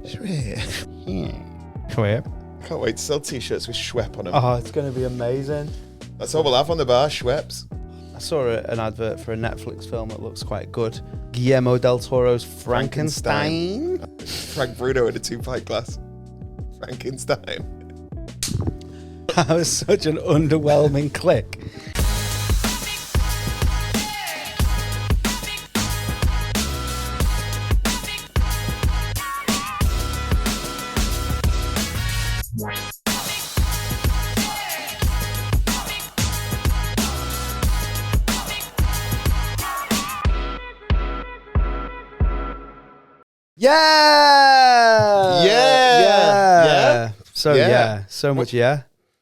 Schwepp. Can't wait to sell t-shirts with Schwepp on them. Oh, it's going to be amazing. That's all we'll have on the bar, Schweppes. I saw an advert for a Netflix film that looks quite good. Guillermo del Toro's Frankenstein. Frank Bruno in a 2-pint glass. Frankenstein. That was such an underwhelming click. Yeah. So much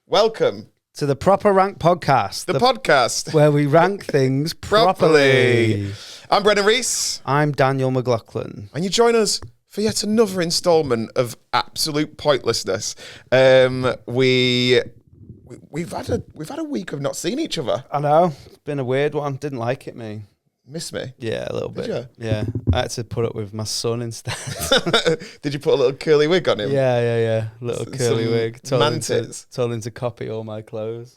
Welcome to the Proper Rank Podcast. the podcast where we rank things properly. I'm Brendan Reese. I'm Daniel McLaughlin. And you join us for yet another instalment of absolute pointlessness. We've had a week of not seeing each other. I know. It's been a weird one. Didn't like it, me. Miss me? Yeah, a little bit. Did you? Yeah. I had to put up with my son instead. Did you put a little curly wig on him? Yeah. Little curly wig. Told him to copy all my clothes.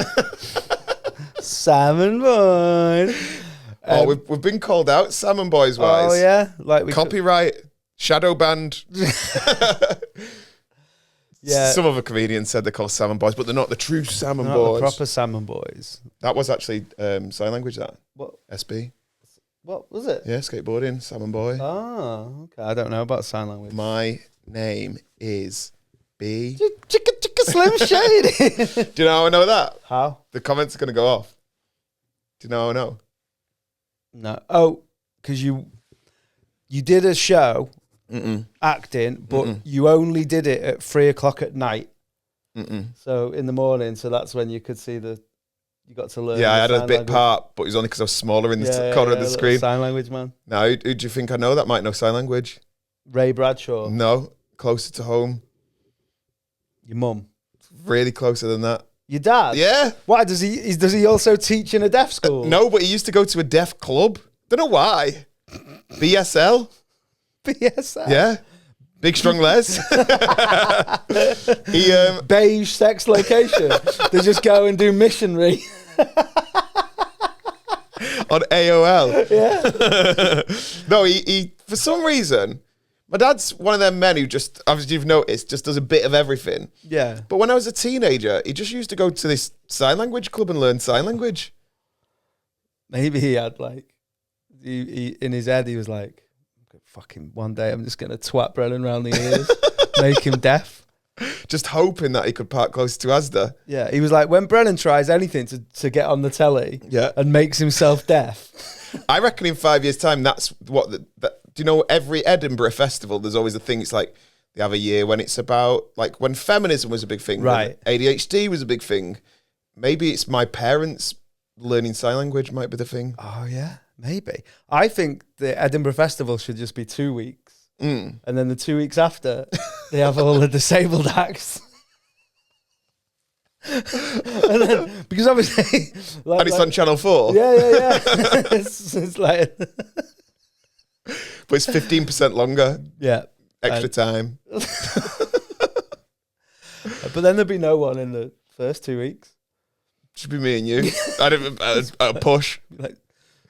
Salmon Boys. We've been called out, Salmon Boys wise. Oh yeah, like copyright, shadow banned. Yeah. Some other comedians said they're called Salmon Boys, but they're not the true Salmon Not Boys. the proper Salmon Boys. That was actually sign language. That What? SB. What was it? Yeah, skateboarding, Salmon Boy. Oh, okay. I don't know about sign language. My name is B. Chicka Slim Shady. Do you know how I know that? How? The comments are going to go off. Do you know how I know? No. Oh, because you did a show acting, but you only did it at 3:00 at night. So in the morning, so that's when you could see you got to learn. Yeah, I had a bit language. part, but it was only because I was smaller in the corner of the screen. Sign language, man. Now, who do you think I know that might know sign language? Ray Bradshaw. No, closer to home. Your mum. Really closer than that. Your dad? Yeah. Why does he also teach in a deaf school? No, but he used to go to a deaf club. Don't know why. BSL. BSL. Yeah. Big strong Les. Beige sex location. They just go and do missionary. On AOL. Yeah. No, he for some reason, my dad's one of them men who just, as you've noticed, just does a bit of everything. Yeah. But when I was a teenager, he just used to go to this sign language club and learn sign language. Maybe he had he in his head he was like, fucking one day I'm just gonna twat Brennan round the ears, make him deaf. Just hoping that he could park close to Asda. Yeah, he was like, when Brennan tries anything to get on the telly, and makes himself deaf. I reckon in 5 years' time, that's what. Do you know? Every Edinburgh festival, there's always a thing. It's like they have a year when it's about like when feminism was a big thing, right? When ADHD was a big thing. Maybe it's my parents learning sign language might be the thing. Oh yeah, maybe. I think the Edinburgh Festival should just be 2 weeks. And then the 2 weeks after, they have all the disabled acts. And then, because obviously... and it's on Channel 4. Yeah. it's like... But it's 15% longer. Yeah. Extra time. But then there'd be no one in the first 2 weeks. Should be me and you. I'd push. Like,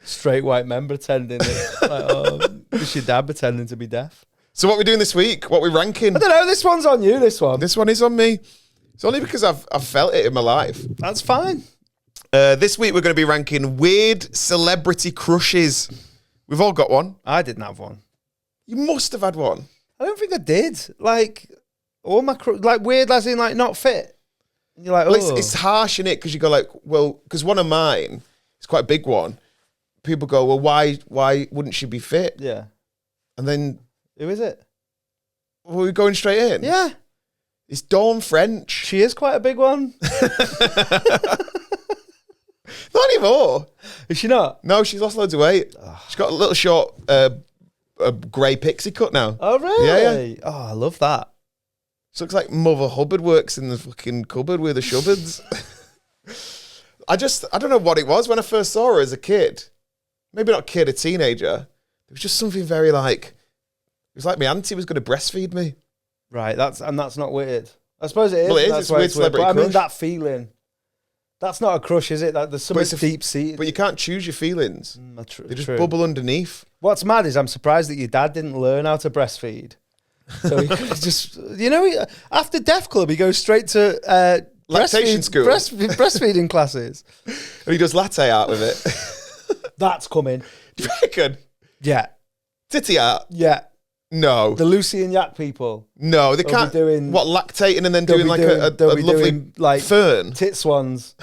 straight white men pretending it's your dad pretending to be deaf. So what are we doing this week? What are we ranking? I don't know, this one's on you, this one. This one is on me. It's only because I've felt it in my life. That's fine. This week we're going to be ranking weird celebrity crushes. We've all got one. I didn't have one. You must have had one. I don't think I did. Like, all my weird as in like not fit. And you're like, well, it's harsh, innit? Because you go like, well, because one of mine, it's quite a big one. People go, well, why wouldn't she be fit? Yeah. And then... Who is it? Well, we're going straight in? Yeah. It's Dawn French. She is quite a big one. Not anymore. Is she not? No, she's lost loads of weight. She's got a little short a grey pixie cut now. Oh, really? Yeah. Oh, I love that. She looks like Mother Hubbard works in the fucking cupboard with the shubbards. I don't know what it was when I first saw her as a kid. Maybe not kid, a teenager. There was just something very like, was like my auntie was going to breastfeed me. Right, that's not weird. I suppose it is. Well, it is. That's It's why weird celebrity But I mean, crush. that feeling. That's not a crush, is it? Like, there's something deep-seated. But you can't choose your feelings. They just bubble underneath. What's mad is I'm surprised that your dad didn't learn how to breastfeed. So he could just, after Deaf Club, he goes straight to lactation school. Breastfeeding classes. And he does latte art with it. That's coming. Do you reckon? Yeah. Titty art? Yeah. No. The Lucy and Yak people. No, they can't. Lactating and then doing like a lovely like fern? Tit swans.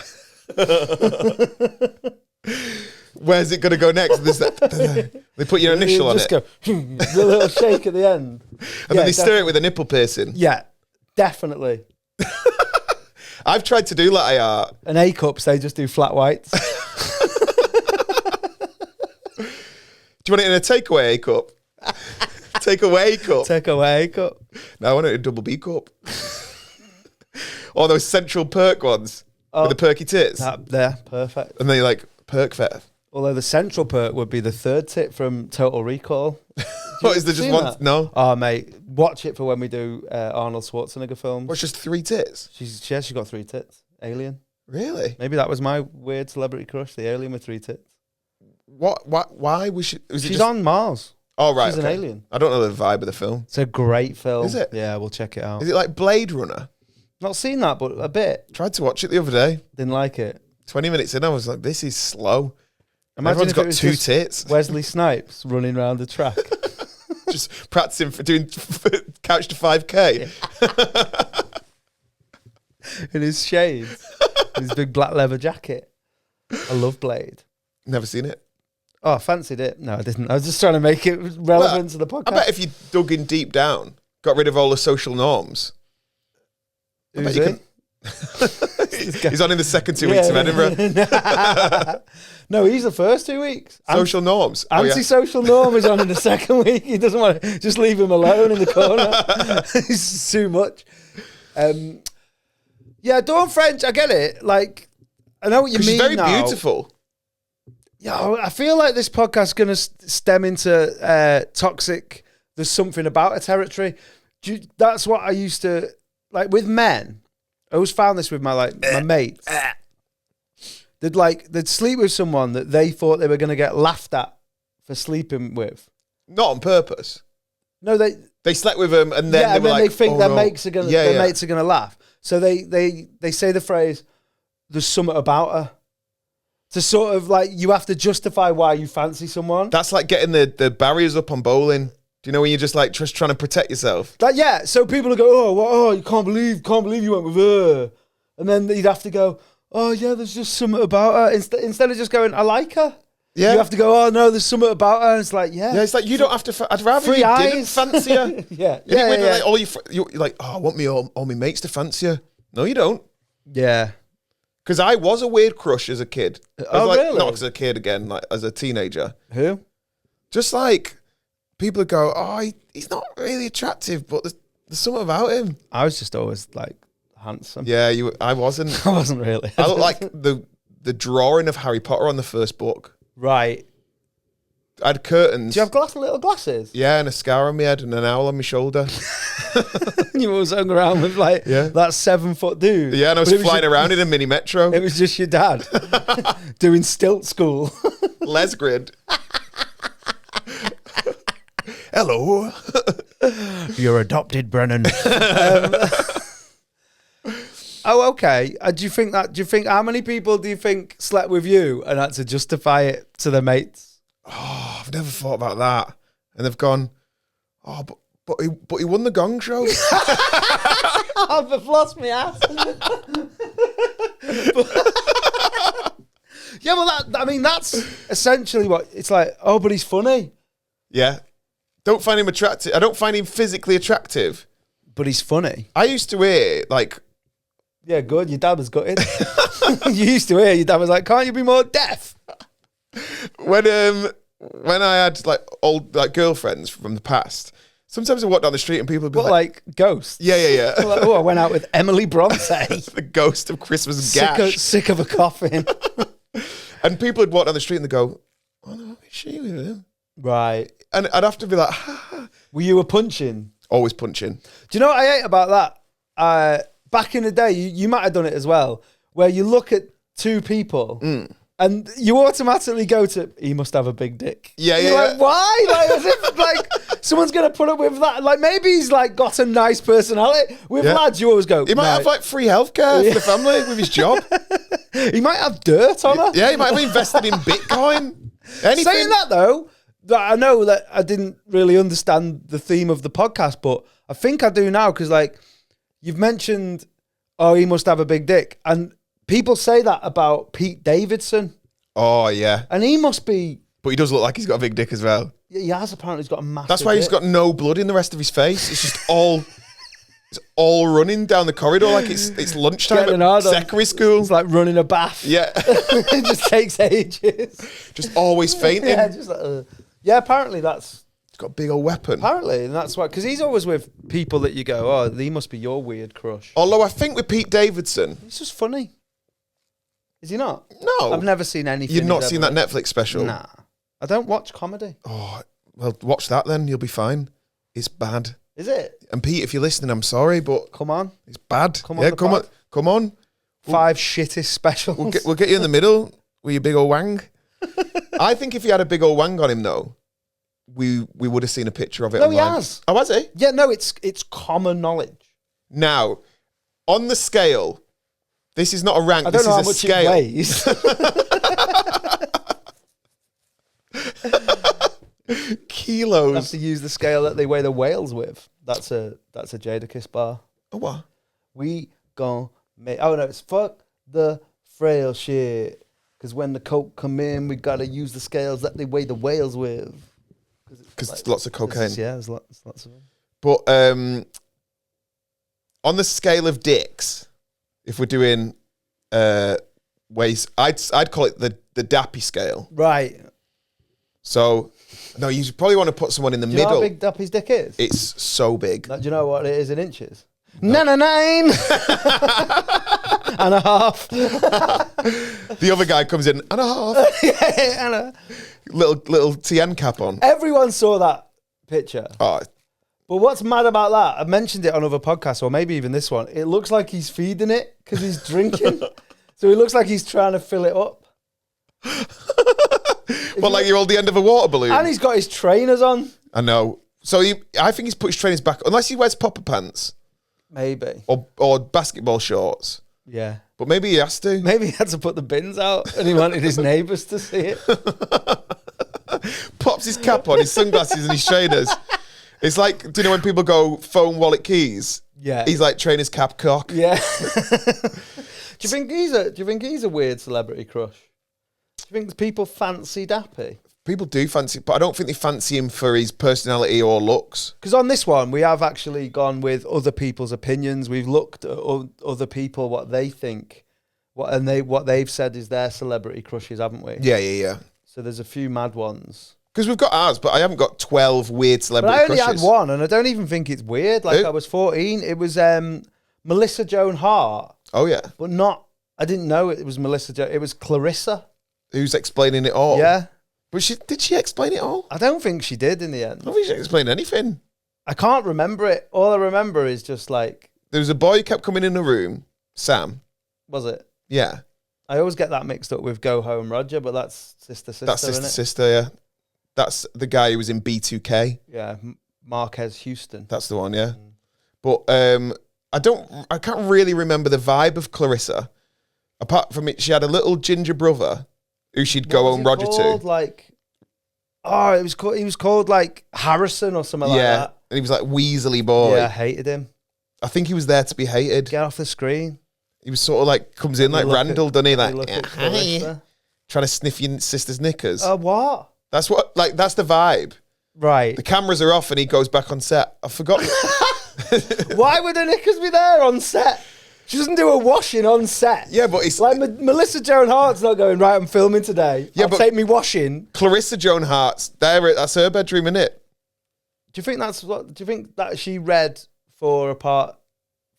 Where's it going to go next? They put your initial on it. Just go, the little shake at the end. And then they stir it with a nipple piercing. Yeah, definitely. I've tried to do latte art. And A-cups, they just do flat whites. Do you want it in a takeaway A-cup? Takeaway cup. Takeaway cup. No, I want it in a double B cup. Or those central Perk ones with the perky tits. There, perfect. And they like Perk fair. Although the central Perk would be the third tit from Total Recall. What, is there just one? No. Oh, mate, watch it for when we do Arnold Schwarzenegger films. What's just 3 tits? She's got 3 tits. Alien. Really? Maybe that was my weird celebrity crush, the alien with 3 tits. What? Why was she? She's on Mars. Oh, right. She's an alien. I don't know the vibe of the film. It's a great film. Is it? Yeah, we'll check it out. Is it like Blade Runner? Not seen that, but a bit. Tried to watch it the other day. Didn't like it. 20 minutes in, I was like, this is slow. Imagine everyone's got 2 tits. Wesley Snipes running around the track. Just practicing for doing couch to 5K. In his shades. His big black leather jacket. I love Blade. Never seen it. Oh, I fancied it. No, I didn't. I was just trying to make it relevant to the podcast. I bet if you dug in deep down, got rid of all the social norms. Who's he? He's on in the second 2 weeks of Edinburgh. No, he's the first 2 weeks. Social norms. Anti-social norm is on in the second week. He doesn't want to just leave him alone in the corner. He's too much. Yeah, Dawn French, I get it. Like, I know what you mean. She's very beautiful. Yeah, I feel like this podcast is going to stem into toxic, there's something about a territory. That's what I used to, like with men, I always found this with my mates. They'd sleep with someone that they thought they were going to get laughed at for sleeping with. Not on purpose. No, they slept with them and then they think their mates are going to laugh. So they say the phrase, there's something about her. To sort of like, you have to justify why you fancy someone. That's like getting the barriers up on bowling. Do you know when you're just like trying to protect yourself? So people will go, you can't believe you went with her. And then you'd have to go, oh yeah, there's just something about her. Instead of just going, I like her. Yeah. You have to go, oh no, there's something about her. And it's like, yeah. Yeah, it's like, you don't have to, I'd rather you didn't fancy her. Yeah. Like, you're like, oh, I want all my mates to fancy her. No, you don't. Yeah. Because I was a weird crush as a kid. Really? Not as a kid again, like as a teenager. Who? Just like, people would go, oh, he's not really attractive, but there's something about him. I was just always like handsome. Yeah, I wasn't. I wasn't really. I looked like the drawing of Harry Potter on the first book. Right. I had curtains. Do you have little glasses? Yeah, and a scar on my head and an owl on my shoulder. You always hung around with that 7-foot dude. Yeah, and I was flying around in a mini metro. It was just your dad doing stilt school. Les grid. Hello. You're adopted, Brennan. Oh, okay. Do you think how many people do you think slept with you and had to justify it to their mates? Oh, I've never thought about that. And they've gone, oh, but he won the Gong Show. I've lost my ass. Yeah, well, that's essentially what it's like. Oh, but he's funny. Yeah. Don't find him attractive. I don't find him physically attractive. But he's funny. I used to hear, like... Yeah, good. Your dad was gutted. You used to hear your dad was like, can't you be more deaf? When I had like old girlfriends from the past, sometimes I walk down the street and people would be like ghosts. Yeah. Like, I went out with Emily Bronte. The ghost of Christmas Gash. Sick of a coffin. And people would walk down the street and they go, oh no, is she with him? Right. And I'd have to be like, Were you a punching? Always punching. Do you know what I hate about that? Back in the day, you might have done it as well, where you look at two people and you automatically go to, he must have a big dick. Yeah, You're like, why? Like, as if like someone's going to put up with that. Like maybe he's like got a nice personality. With lads, you always go, he might have like free healthcare for the family with his job. He might have dirt on her. Yeah, he might have invested in Bitcoin. Anything. Saying that though, I know that I didn't really understand the theme of the podcast, but I think I do now because like you've mentioned, oh, he must have a big dick. And people say that about Pete Davidson. Oh, yeah. And he must be... But he does look like he's got a big dick as well. He has apparently. He's got a massive That's why dick. he's got no blood in the rest of his face. It's just all... It's all running down the corridor like it's lunchtime at secondary school. It's like running a bath. Yeah. It just takes ages. Just always fainting. Yeah, just like, yeah, apparently that's... He's got a big old weapon. Apparently, and that's why... Because he's always with people that you go, oh, he must be your weird crush. Although I think with Pete Davidson... He's just funny. Is he not? No. I've never seen anything. You've not seen that Netflix special? Nah. I don't watch comedy. Oh, well, watch that then. You'll be fine. It's bad. Is it? And Pete, if you're listening, I'm sorry, but... Come on. It's bad. Come on. Come on. 5 shittest specials. We'll get you in the middle with your big old wang. I think if he had a big old wang on him, though, we would have seen a picture of it. No, online. he has. Oh, has he? Yeah, no, it's common knowledge. Now, on the scale, this is not a rank. I don't this know is how much scale. it weighs. Kilos. Have to use the scale that they weigh the whales with. That's a Jadakiss bar. Oh, what? We gon' make... Oh, no, it's fuck the frail shit. Because when the coke come in, we got to use the scales that they weigh the whales with. Because it's lots of cocaine. There's lots of them. But on the scale of dicks, if we're doing ways, I'd call it the Dappy scale. Right. So, no, you probably want to put someone in the Do you know middle. how big Dappy's dick is? It's so big. Do you know what it is in inches? No. 9 and a half. The other guy comes in and a half. Yeah, and a... Little TN cap on. Everyone saw that picture. Oh, But what's mad about that, I mentioned it on other podcasts, or maybe even this one, it looks like he's feeding it because he's drinking. So it looks like he's trying to fill it up. well, like you're all the end of a water balloon. And he's got his trainers on. I know. So I think he's put his trainers back, unless he wears popper pants. Maybe. Or basketball shorts. Yeah. But maybe he has to. Maybe he had to put the bins out and he wanted his neighbours to see it. Pops his cap on, his sunglasses and his trainers. It's like, do you know when people go phone, wallet, keys? Yeah. He's like trainers, cap, cock. Yeah. Do you think he's a weird celebrity crush? Do you think people fancy Dappy? People do fancy, but I don't think they fancy him for his personality or looks. Because on this one, we have actually gone with other people's opinions. We've looked at other people, what they think, what they've said is their celebrity crushes, haven't we? Yeah. So there's a few mad ones. Because we've got ours, but I haven't got 12 weird But celebrity I only crushes. had one, and I don't even think it's weird. Like, Who? I was 14. It was Melissa Joan Hart. Oh, yeah. But not... I didn't know it was Melissa Joan... It was Clarissa. Who's explaining it all? Yeah. But did she explain it all? I don't think she did in the end. I don't think she explained anything. I can't remember it. All I remember is just like... There was a boy who kept coming in the room, Sam. Was it? Yeah. I always get that mixed up with Go Home Roger, but that's Sister, That's isn't it? sister, yeah. That's the guy who was in B2K. Yeah, Marquez Houston. That's the one, yeah. But I can't really remember the vibe of Clarissa. Apart from it, she had a little ginger brother who she'd go home Roger to. Like, oh, he was called like Harrison or something like that. And he was like Weasley boy. Yeah, I hated him. I think he was there to be hated. Get off the screen. He was sort of like, comes in like Randall, doesn't he? Like, Hi. Trying to sniff your sister's knickers. What? That's that's the vibe. Right. The cameras are off and he goes back on set. I forgot. Why would the knickers be there on set? She doesn't do a washing on set. Yeah, but it's like Melissa Joan Hart's not going, right, I'm filming today. Yeah, I'll but take me washing. Clarissa Joan Hart's that's her bedroom, isn't it? Do you think that she read for a part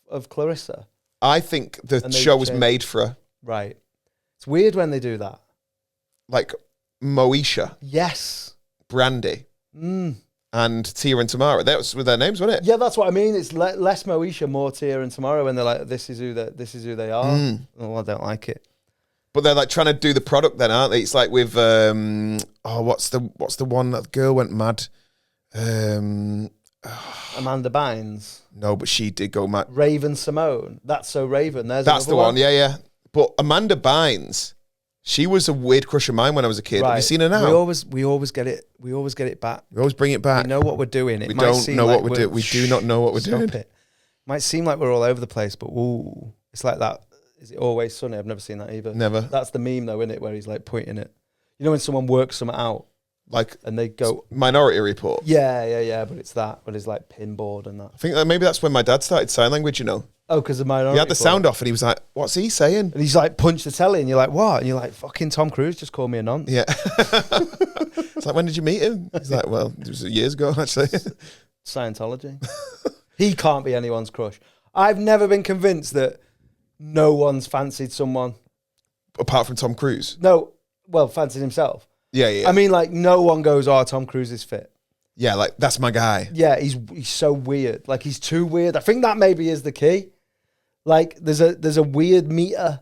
of Clarissa? I think the show was made for her. Right. It's weird when they do that. Like Moesha. Yes. Brandy. and Tia and Tamara. That was with their names, wasn't it? Yeah, that's what I mean. It's less Moesha, more Tia and Tamara, when they're like, this is who they are. Oh, I don't like it. But they're like trying to do the product then, aren't they? It's like with what's the one that girl went mad? Amanda Bynes. No, but she did go mad. Raven Simone. That's So Raven. That's the one. Yeah. But Amanda Bynes, she was a weird crush of mine when I was a kid. Right. Have you seen her now? We always get it. We always get it back. We always bring it back. We know what we're doing. We don't know what we're doing. We do not know what we're doing. It might seem like we're all over the place, but it's like that. Is It Always Sunny? I've never seen that either. Never. That's the meme though, isn't it? Where he's like pointing it. You know when someone works something out, like, and they go Minority Report. Yeah. But it's that. But it's like pinboard and that. I think maybe that's when my dad started sign language. You know. Oh, because of Minority. He had the Report. sound off, and he was like, "What's he saying?" And he's like, punch the telly, and you're like, what? And you're like, fucking Tom Cruise just called me a nonce. Yeah. It's like, when did you meet him? He's like, well, it was years ago, actually. Scientology. He can't be anyone's crush. I've never been convinced that no one's fancied someone. Apart from Tom Cruise. No, well, fancied himself. Yeah. I mean, like, no one goes, oh, Tom Cruise is fit. Yeah, like, that's my guy. Yeah, he's so weird. Like, he's too weird. I think that maybe is the key. Like, there's a weird meter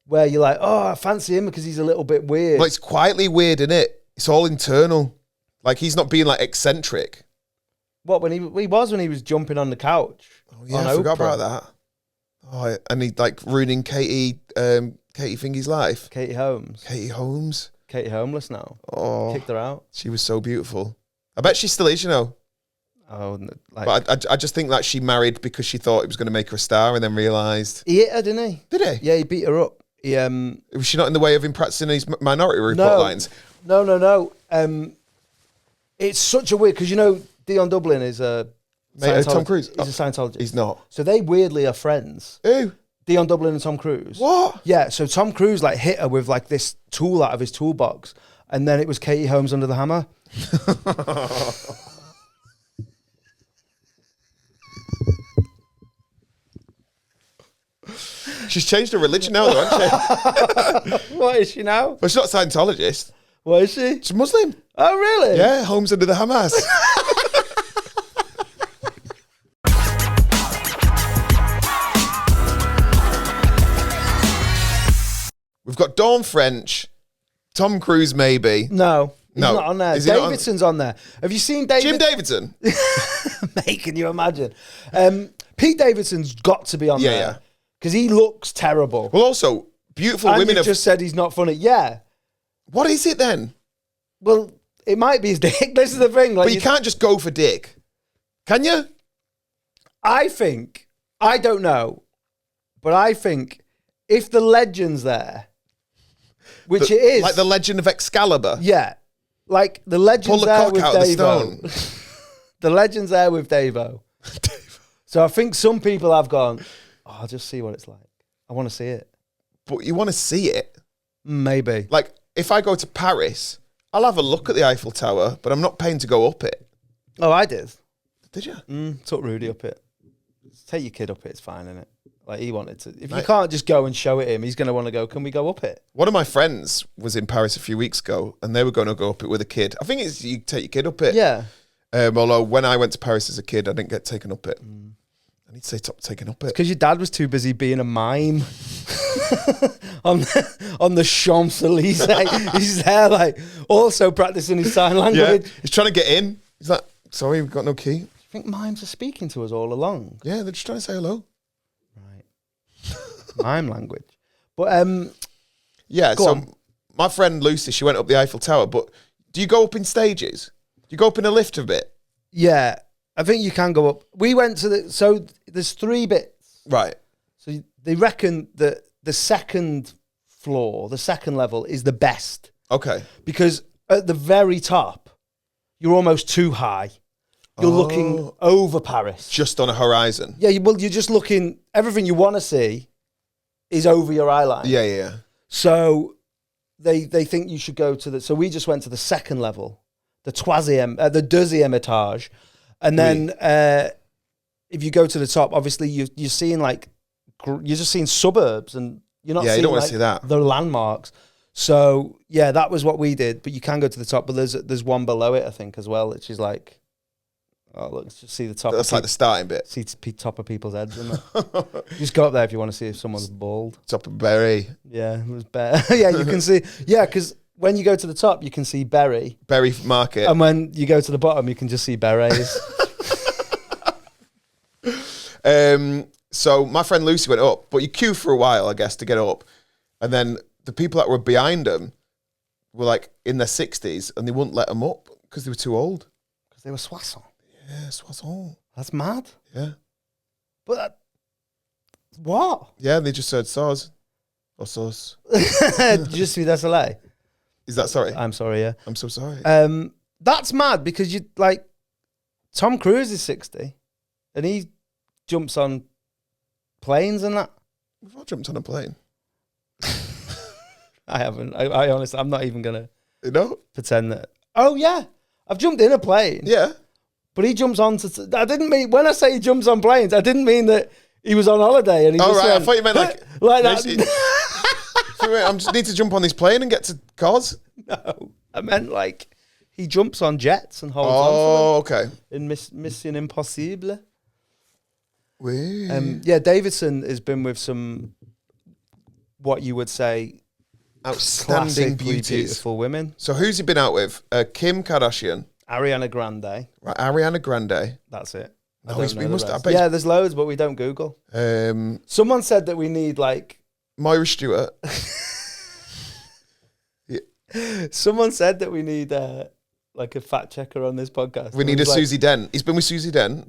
where you're like, oh, I fancy him because he's a little bit weird. Well, it's quietly weird, isn't it? It's all internal. Like, he's not being, like, eccentric. What, when he was jumping on the couch? Oh, yeah, I forgot about that. Oh, and he, like, ruining Katie Fingy's life. Katie Holmes. Katie homeless now. Oh. Kicked her out. She was so beautiful. I bet she still is, you know. Oh, like, but I just think that she married because she thought it was going to make her a star, and then realised he hit her, didn't he? Did he? Yeah, he beat her up. Was she not in the way of him practicing his Minority Report lines? No. It's such a weird, because you know Dion Dublin is a Tom Cruise. He's a Scientologist. He's not. So they weirdly are friends. Who? Dion Dublin and Tom Cruise. What? Yeah. So Tom Cruise like hit her with like this tool out of his toolbox, and then it was Katie Holmes under the hammer. She's changed her religion now, though, hasn't she? What is she now? Well, she's not a Scientologist. What is she? She's Muslim. Oh, really? Yeah, Holmes under the Hamas. We've got Dawn French, Tom Cruise maybe. No. He's not on there. Davidson's on there. Have you seen Jim Davidson? Mate, can you imagine? Pete Davidson's got to be on there. Yeah. Because he looks terrible. Well, also, beautiful and women you just said he's not funny. Yeah. What is it then? Well, it might be his dick. This is the thing. Like, but you can't just go for dick. Can you? I don't know, but I think if the legend's there, which it is. Like the legend of Excalibur. Yeah. Like the legend's there with Davo. The legend's there with Davo. So I think some people have gone, oh, I'll just see what it's like. I want to see it. But you want to see it? Maybe. Like, if I go to Paris, I'll have a look at the Eiffel Tower, but I'm not paying to go up it. Oh, I did. Did you? Took Rudy up it. Take your kid up it, it's fine, innit? Like, he wanted to. If you can't just go and show it him, he's going to want to go, can we go up it? One of my friends was in Paris a few weeks ago, and they were going to go up it with a kid. I think it's you take your kid up it. Yeah. Although, when I went to Paris as a kid, I didn't get taken up it. I need to say stop taking up it. Because your dad was too busy being a mime on the Champs-Élysées. He's there, like, also practicing his sign language. Yeah. He's trying to get in. He's like, sorry, we've got no key. Do you think mimes are speaking to us all along? Yeah, they're just trying to say hello. Right. Mime language. But, yeah, go on. My friend Lucy, she went up the Eiffel Tower, but do you go up in stages? Do you go up in a lift a bit? Yeah. I think you can go up. We went to so there's 3 bits. Right. So they reckon that the second floor, the second level is the best. Okay. Because at the very top, you're almost too high. You're looking over Paris. Just on a horizon. Yeah, well, you're just looking, everything you want to see is over your eye line. Yeah. So they think you should go to so we just went to the second level, the deuxième étage. And then if you go to the top, obviously you're seeing you're just seeing suburbs, and you're not seeing you don't want to see that. The landmarks. So yeah, that was what we did. But you can go to the top, but there's one below it, I think, as well, which is like oh, look, just see the top. That's like the starting bit. See top of people's heads, isn't it? You just go up there if you want to see if someone's bald. Top of berry. Yeah, it was bare. Yeah, you can see. Yeah, because when you go to the top, you can see berry. Berry market. And when you go to the bottom, you can just see berets. So my friend Lucy went up, but you queue for a while, I guess, to get up. And then the people that were behind them were like in their 60s and they wouldn't let them up because they were too old. Because they were soissons. Yeah, soissons. That's mad. Yeah. But what? Yeah, they just said sauce or sauce. Je suis désolé. Is that sorry? I'm sorry, yeah. I'm so sorry. That's mad because you like Tom Cruise is 60 and he jumps on planes and that. Have I jumped on a plane? I haven't. I honestly, I'm not even gonna pretend that. Oh yeah, I've jumped in a plane. Yeah, but he jumps on to. I didn't mean when I say he jumps on planes. I didn't mean that he was on holiday and he. Oh just right, went, I thought you meant like that. I just need to jump on this plane and get to Cos. No, I meant like he jumps on jets and holds on. Oh, okay. In Mission Impossible. Weird. Yeah, Davidson has been with some, what you would say, outstanding beautiful women. So who's he been out with? Kim Kardashian, Ariana Grande. Right, Ariana Grande. That's it. No, we must. Yeah, there's loads, but we don't Google. Someone said that we need like Moira Stewart. Someone said that we need like a fact checker on this podcast. We need a Susie Dent. He's been with Susie Dent.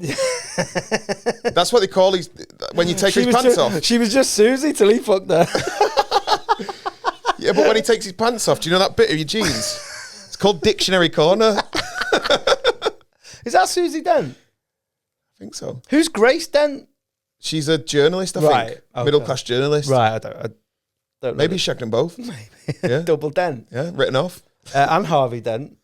That's what they call when you take his pants off. She was just Susie till he fucked her. Yeah, but when he takes his pants off, do you know that bit of your jeans? It's called Dictionary Corner. Is that Susie Dent? I think so. Who's Grace Dent? She's a journalist, I think. Okay. Middle-class journalist. Right, I don't know. Maybe he's shagged them both. Maybe. Yeah. Double Dent. Yeah, written off. And Harvey Dent.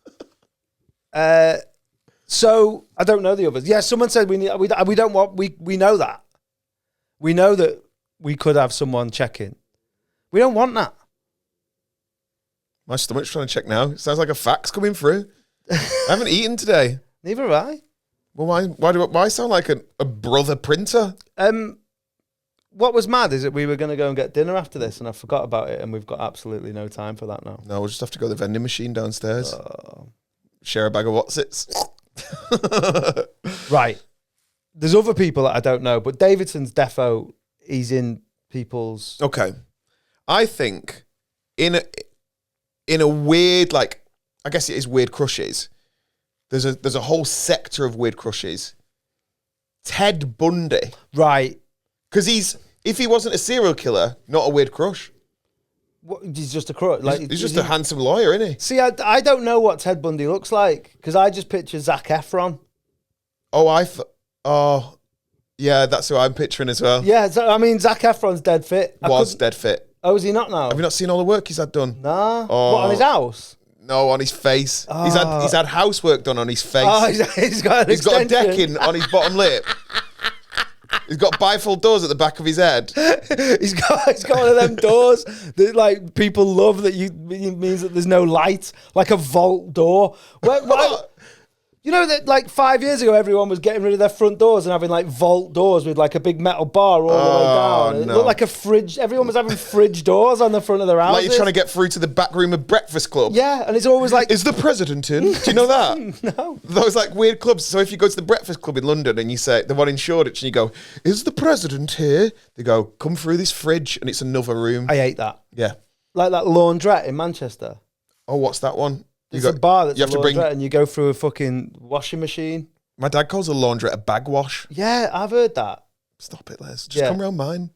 So I don't know the others. Yeah, someone said we don't want we know that. We know that we could have someone checking. We don't want that. My stomach's trying to check now. It sounds like a fax coming through. I haven't eaten today. Neither have I. Well, why sound like a brother printer? What was mad is that we were going to go and get dinner after this, and I forgot about it, and we've got absolutely no time for that now. No, we'll just have to go to the vending machine downstairs. Share a bag of Whatsits. Right. There's other people that I don't know, but Davidson's defo, he's in people's... Okay. I think in a weird, like, I guess it is weird crushes. There's a whole sector of weird crushes. Ted Bundy. Right. Because if he wasn't a serial killer, not a weird crush. What, he's just a crush. Like, he's just a handsome lawyer, isn't he? See, I don't know what Ted Bundy looks like, because I just picture Zac Efron. Oh, yeah, that's who I'm picturing as well. Yeah, so, I mean, Zac Efron's dead fit. Dead fit. Oh, is he not now? Have you not seen all the work he's had done? Nah. Oh. What, on his house? No, on his face. Oh. He's had housework done on his face. Oh, he's got a decking on his bottom lip. He's got bifold doors at the back of his head. he's got one of them doors that like people love that it means that there's no light, like a vault door. You know that like 5 years ago, everyone was getting rid of their front doors and having like vault doors with like a big metal bar all the way down. It looked like a fridge. Everyone was having fridge doors on the front of their houses. Like you're trying to get through to the back room of Breakfast Club. Yeah, and it's always like... Is the president in? Do you know that? No. Those like weird clubs. So if you go to the Breakfast Club in London and you say, the one in Shoreditch, and you go, is the president here? They go, come through this fridge, and it's another room. I hate that. Yeah. Like that laundrette in Manchester. Oh, what's that one? It's a bar that's a laundrette and you go through a fucking washing machine. My dad calls a laundrette a bag wash. Yeah, I've heard that. Stop it, Les. Just come round mine.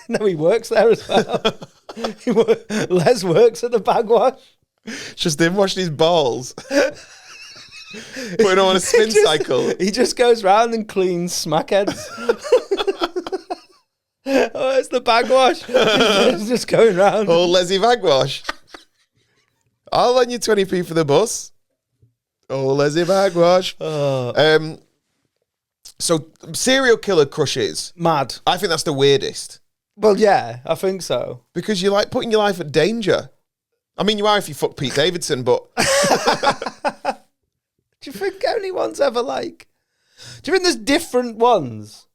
No, he works there as well. Les works at the bag wash. Just him washing his balls. Putting him on a spin cycle. He just goes round and cleans smackheads. Oh, it's the bag wash. He's just going round. Oh, Leslie bag wash. I'll lend you 20p for the bus. Oh, Leslie bag wash. So serial killer crushes. Mad. I think that's the weirdest. Well, yeah, I think so. Because you're like putting your life at danger. I mean, you are if you fuck Pete Davidson, but... Do you think anyone's ever like... Do you think there's different ones?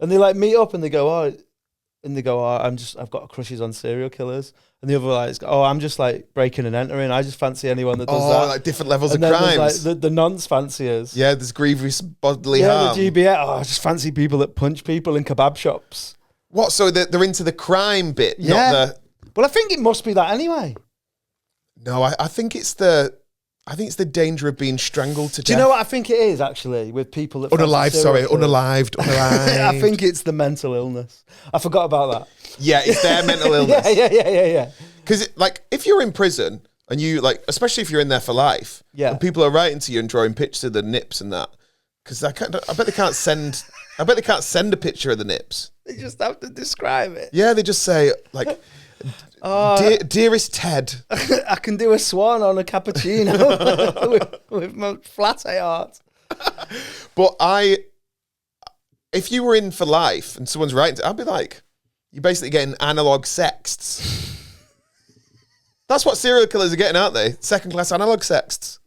And they like meet up and they go, I've got crushes on serial killers. And the other like, I'm just like breaking and entering. I just fancy anyone that does that. Like different levels and of then crimes. There's like the nonce fanciers. Yeah, there's grievous bodily harm. The GBS. I just fancy people that punch people in kebab shops. What? So they're into the crime bit, not the... Well, I think it must be that anyway. No, I think it's the danger of being strangled to death. Do you know what I think it is, actually, with people that... Unalived. I think it's the mental illness. I forgot about that. Yeah, it's their mental illness. Yeah. Because, like, if you're in prison and you, like, especially if you're in there for life, and people are writing to you and drawing pictures of the nips and that, because I bet they can't send a picture of the nips. They just have to describe it. Yeah, they just say, like... dearest Ted, I can do a swan on a cappuccino with my flat art. But if you were in for life and someone's writing, I'd be like, you're basically getting analog sexts. That's what serial killers are getting, aren't they? Second-class analog sexts.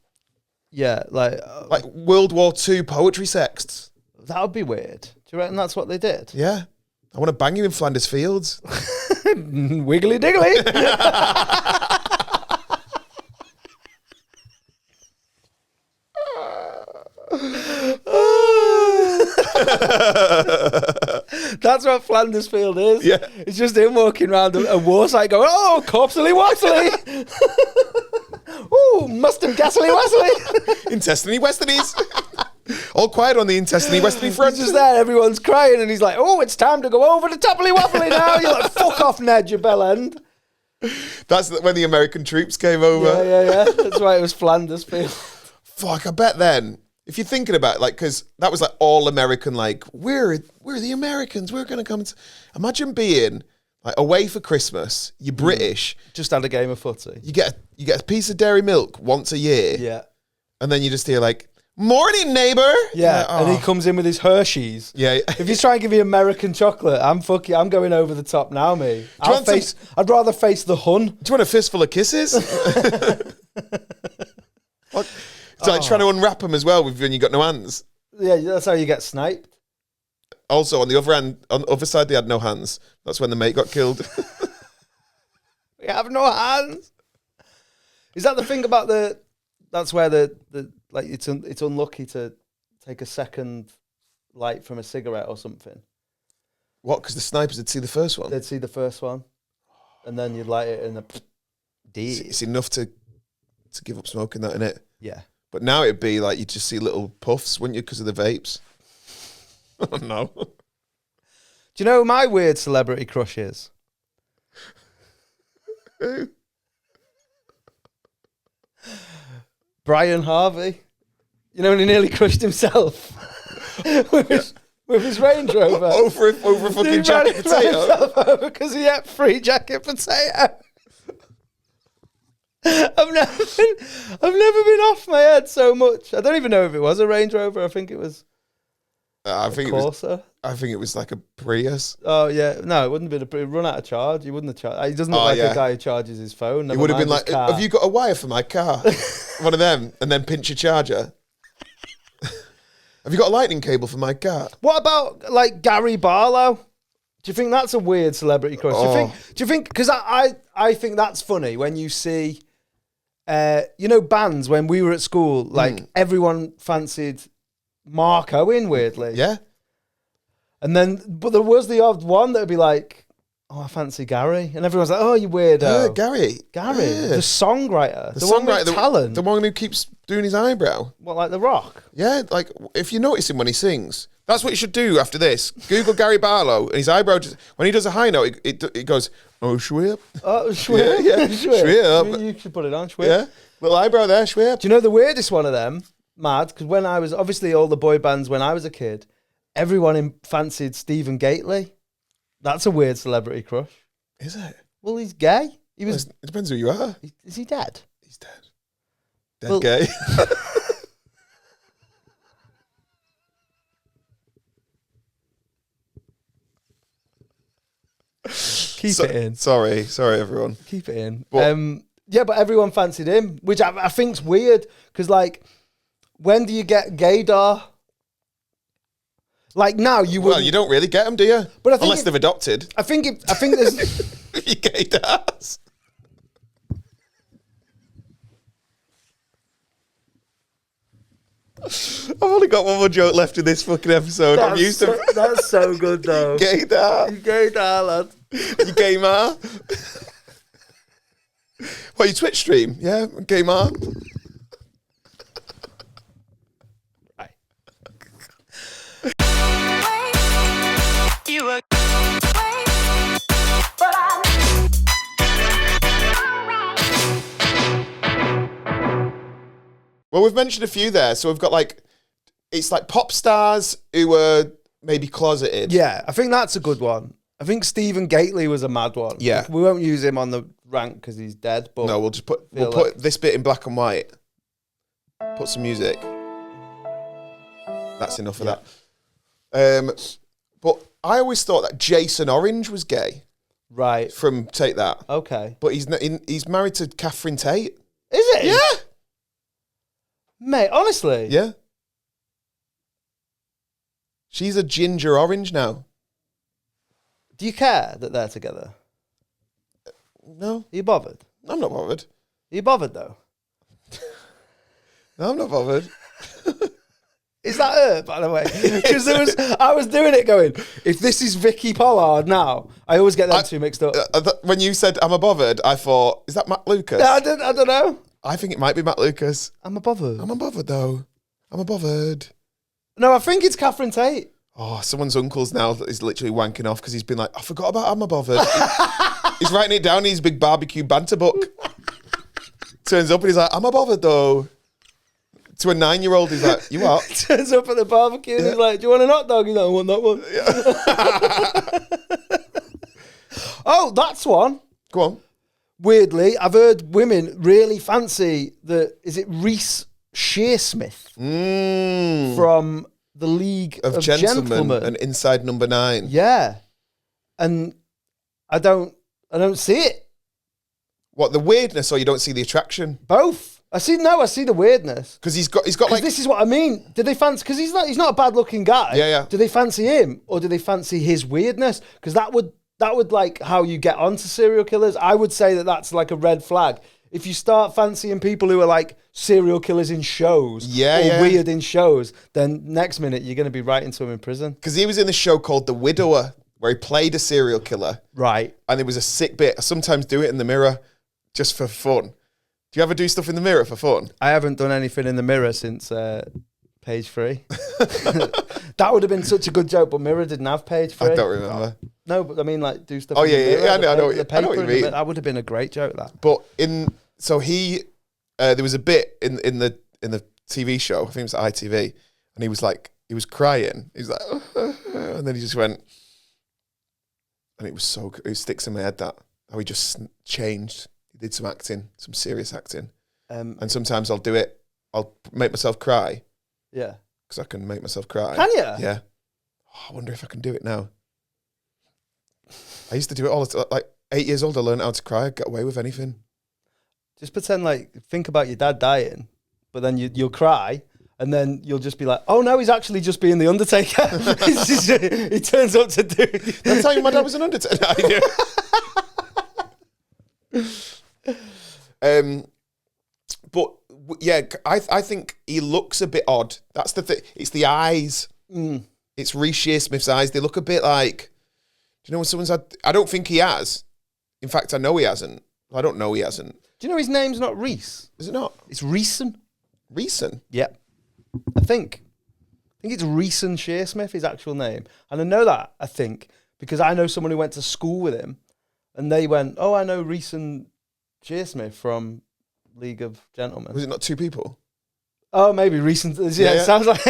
Yeah, like World War II poetry sexts. That would be weird. Do you reckon that's what they did? Yeah. I want to bang you in Flanders Fields. Wiggly diggly. That's what Flanders Field is. Yeah. It's just him walking around a war site going, oh, corpsely worsely. Ooh, mustard gasoly wassely. Intestiny westernies. All quiet on the intestiny westerly front. He's just there, everyone's crying, and he's like, oh, it's time to go over the topply waffly now. You're like, fuck off, Ned, you bell end. That's when the American troops came over. Yeah. That's why it was Flanders Field. Fuck, I bet then, if you're thinking about it, like, because that was like all American, like, we're the Americans, we're going to come. Imagine being like away for Christmas, you're British. Just had a game of footy. You get a piece of dairy milk once a year. Yeah. And then you just hear like, morning, neighbour. Yeah, and he comes in with his Hershey's. Yeah. If he's trying to give you American chocolate, I'm going over the top now, me. I'd rather face the Hun. Do you want a fistful of kisses? What? It's like trying to unwrap them as well when you got no hands. Yeah, that's how you get sniped. Also, on the other side, they had no hands. That's when the mate got killed. We have no hands. Is that the thing about that's where the like it's unlucky to take a second light from a cigarette or something. What? Because the snipers would see the first one. They'd see the first one, and then you'd light it in the. It's enough to give up smoking that, innit? Yeah. But now it'd be like you just see little puffs, wouldn't you? Because of the vapes. Oh no. Do you know who my weird celebrity crush is? Who? Brian Harvey. You know when he nearly crushed himself with his Range Rover over a fucking jacket potato because he ate free jacket potato. I've never been off my head so much. I don't even know if it was a Range Rover. I think it was. I think Corsa. I think it was like a Prius. Oh yeah, no, it wouldn't have been run out of charge. He wouldn't have charged. He doesn't look like a guy who charges his phone. It would have been like, have you got a wire for my car? One of them, and then pinch your charger. Have you got a lightning cable for my car? What about like Gary Barlow? Do you think that's a weird celebrity crush? Do you think? Because I think that's funny when you see, bands when we were at school, like everyone fancied Mark Owen weirdly. Yeah. And then, but there was the odd one that would be like, oh, I fancy Gary. And everyone's like, oh, you weirdo. Gary. Yeah. The songwriter. The one with talent. The one who keeps doing his eyebrow. What, like The Rock? Yeah, like, if you notice him when he sings, that's what you should do after this. Google Gary Barlow, and his eyebrow, when he does a high note, it goes, oh, Schwip. Oh, Schwip. Yeah. Schwip. You should put it on, Schwip. Yeah, little eyebrow there, Schwip. Do you know the weirdest one of them? Mad, because when I was, obviously all the boy bands when I was a kid, everyone fancied Stephen Gately. That's a weird celebrity crush. Is it? Well, he's gay. It depends who you are. Is he dead? He's dead. Dead gay. Keep it in. Sorry, everyone. Keep it in. But everyone fancied him, which I think's weird because, like, When do you get gaydar? Like now, you would. Well, you don't really get them, do you? But I think unless they've adopted. I think there's. You gaydars. I've only got one more joke left in this fucking episode. I'm used to. That's so good though. Gaydar. You gaydar, lad. You gamer. What, you Twitch stream? Yeah, gamer. Right. Well, we've mentioned a few there. So we've got like, it's like pop stars who were maybe closeted. Yeah, I think that's a good one. I think Stephen Gately was a mad one. Yeah. We won't use him on the rank because he's dead. But No, we'll just put this bit in black and white. Put some music. That's enough of that. But I always thought that Jason Orange was gay. Right. From Take That. Okay. But he's married to Catherine Tate. Is it? Yeah. Mate, honestly. Yeah. She's a ginger orange now. Do you care that they're together? No. Are you bothered? I'm not bothered. Are you bothered though? No, I'm not bothered. Is that her, by the way? Because I was doing it going, if this is Vicky Pollard now, I always get them two mixed up. When you said I'm a bothered, I thought, is that Matt Lucas? I don't know. I think it might be Matt Lucas. I'm a bothered. I'm a bothered though. I'm a bothered. No, I think it's Catherine Tate. Oh, someone's uncle's now is literally wanking off because he's been like, I forgot about I'm a bothered. He's writing it down in his big barbecue banter book. Turns up and he's like, I'm a bothered though. To a 9-year-old, he's like, you what? Turns up at the barbecue and he's like, do you want an hot dog? He's like, I want that one. Oh, that's one. Go on. Weirdly, I've heard women really fancy is it Reese Shearsmith from the League of Gentlemen and Inside Number 9. Yeah. And I don't see it. What, the weirdness or you don't see the attraction? Both. I see the weirdness. Because he's got like... This is what I mean. Did they fancy... Because he's not a bad-looking guy. Yeah, yeah. Do they fancy him or do they fancy his weirdness? Because that would like how you get onto serial killers. I would say that that's like a red flag. If you start fancying people who are like serial killers in shows weird in shows, then next minute you're going to be right into him in prison. Because he was in a show called The Widower where he played a serial killer. Right. And it was a sick bit. I sometimes do it in the mirror just for fun. Do you ever do stuff in the mirror for fun? I haven't done anything in the mirror since page 3. That would have been such a good joke, but Mirror didn't have page 3. I don't remember. No, but I mean, like, do stuff. Oh, in the yeah, mirror, yeah. I know what you mean. That would have been a great joke, that. But so he, there was a bit in the TV show, I think it was ITV, and he was crying. He was like, and then he just went, and it sticks in my head that how he just changed. He did some acting, some serious acting. And sometimes I'll do it. I'll make myself cry. Yeah. Because I can make myself cry. Can you? Yeah. Oh, I wonder if I can do it now. I used to do it all the time. Like 8 years old, I learned how to cry. I'd get away with anything. Just pretend think about your dad dying, but then you'll cry, and then you'll just be like, oh no, he's actually just being the Undertaker. He turns up to do... That's how my dad was an Undertaker. But yeah, I think he looks a bit odd. That's the thing. It's the eyes. It's Reese Shearsmith's eyes. They look a bit like, do you know when someone's had... I don't think he has. In fact, I know he hasn't. I don't know he hasn't. Do you know his name's not Reese? Is it not? It's Reeson. Reeson? Yep. I think it's Reeson Shearsmith, his actual name. And I know that, I think, because I know someone who went to school with him, and they went, oh, I know Reeson Shearsmith from League of Gentlemen. Was it not 2 people? Oh, maybe Reeson. Yeah, yeah. It sounds like,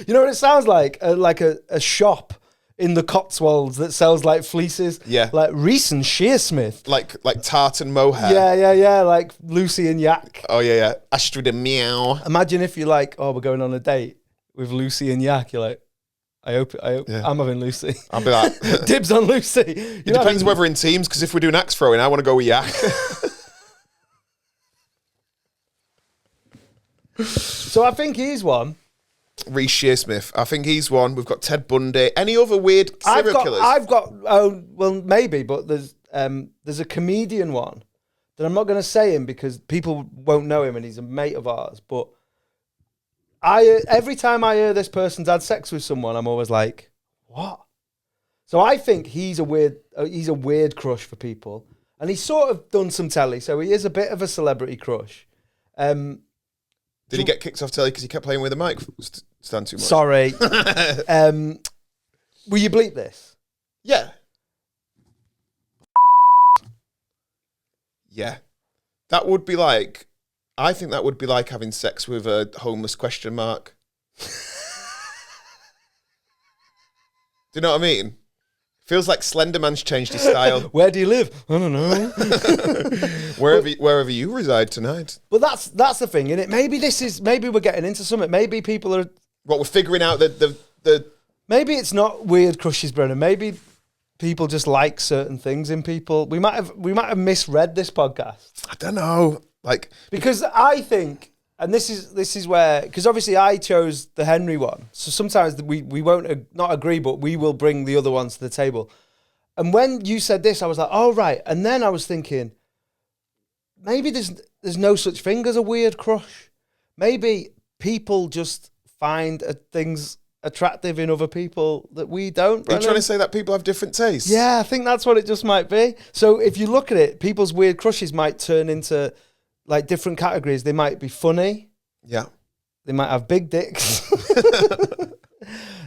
you know what it sounds like? Like a shop in the Cotswolds that sells like fleeces. Yeah. Like Reeson Shearsmith. Like tartan mohair. Yeah. Like Lucy and Yak. Oh, yeah. Astrid and Meow. Imagine if you're like, oh, we're going on a date with Lucy and Yak. You're like, I hope I'm having Lucy. I'll be like... Dibs on Lucy. It depends whether in teams, because if we're doing axe throwing, I want to go with Yak. So I think he's one. Reese Shearsmith. I think he's one. We've got Ted Bundy. Any other weird serial killers? Well, maybe, but there's a comedian one that I'm not going to say him because people won't know him and he's a mate of ours. But every time I hear this person's had sex with someone, I'm always like, what? So I think he's a weird crush for people, and he's sort of done some telly, so he is a bit of a celebrity crush. Did he get kicked off telly because he kept playing with the mic stand too much? Sorry. Will you bleep this? Yeah. Yeah. That would be like, I think that would be like having sex with a homeless question mark. Do you know what I mean? Feels like Slenderman's changed his style. Where do you live? I don't know. wherever you reside tonight. But that's the thing, isn't it? Maybe we're getting into something. Maybe people are... What, we're figuring out the... Maybe it's not weird crushes, Brennan. Maybe people just like certain things in people. We might have misread this podcast. I don't know. Because I think... And this is where, because obviously I chose the Henry one. So sometimes we won't not agree, but we will bring the other ones to the table. And when you said this, I was like, oh, right. And then I was thinking, maybe there's no such thing as a weird crush. Maybe people just find things attractive in other people that we don't. Are you trying to say that people have different tastes? Yeah, I think that's what it just might be. So if you look at it, people's weird crushes might turn into... like different categories. They might be funny. Yeah. They might have big dicks.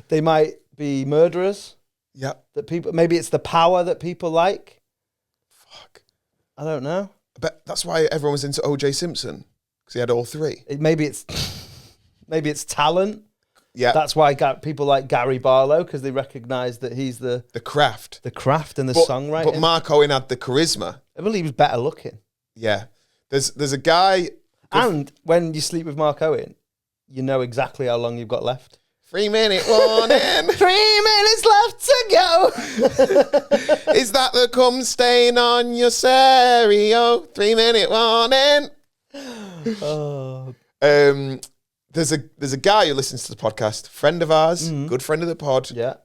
They might be murderers. Yeah. Maybe it's the power that people like. Fuck. I don't know. I bet that's why everyone was into O.J. Simpson, because he had all three. Maybe it's talent. Yeah. That's why people like Gary Barlow, because they recognise that he's the craft. The craft and the songwriting. But Mark Owen had the charisma. I believe he was better looking. Yeah. There's a guy... And when you sleep with Mark Owen, you know exactly how long you've got left. 3-minute warning. 3 minutes left to go. Is that the cum stain on your stereo? 3-minute warning. Oh. There's a guy who listens to the podcast, friend of ours, good friend of the pod. Yeah.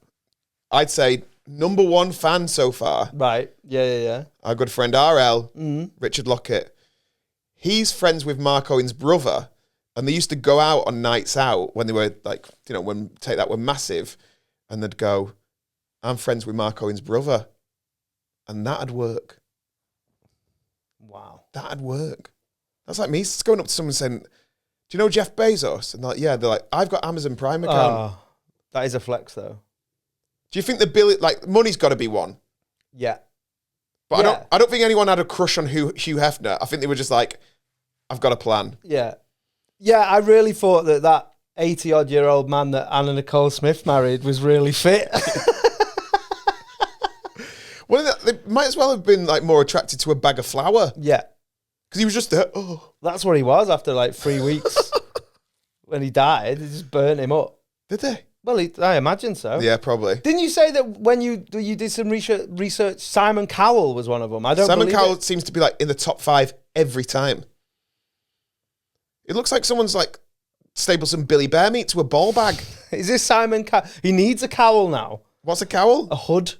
I'd say number one fan so far. Right. Yeah. Our good friend RL, Richard Lockett. He's friends with Mark Owen's brother, and they used to go out on nights out when they were like, when Take That were massive, and they'd go, I'm friends with Mark Owen's brother. And that'd work. Wow. That'd work. That's like me going up to someone saying, do you know Jeff Bezos? And they're like, I've got Amazon Prime account. Oh, that is a flex though. Do you think the money's got to be one? Yeah. But I don't think anyone had a crush on Hugh Hefner. I think they were just like, I've got a plan. Yeah. Yeah, I really thought that 80-odd-year-old man that Anna Nicole Smith married was really fit. Well, they might as well have been like more attracted to a bag of flour. Yeah. Because he was just there. Oh. That's what he was after like 3 weeks. When he died, they just burnt him up. Did they? Well, I imagine so. Yeah, probably. Didn't you say that when you did some research, Simon Cowell was one of them? Simon Cowell seems to be like in the top 5 every time. It looks like someone's like stapled some Billy Bear meat to a ball bag. Is this Simon Cowell? He needs a cowl now. What's a cowl? A hood.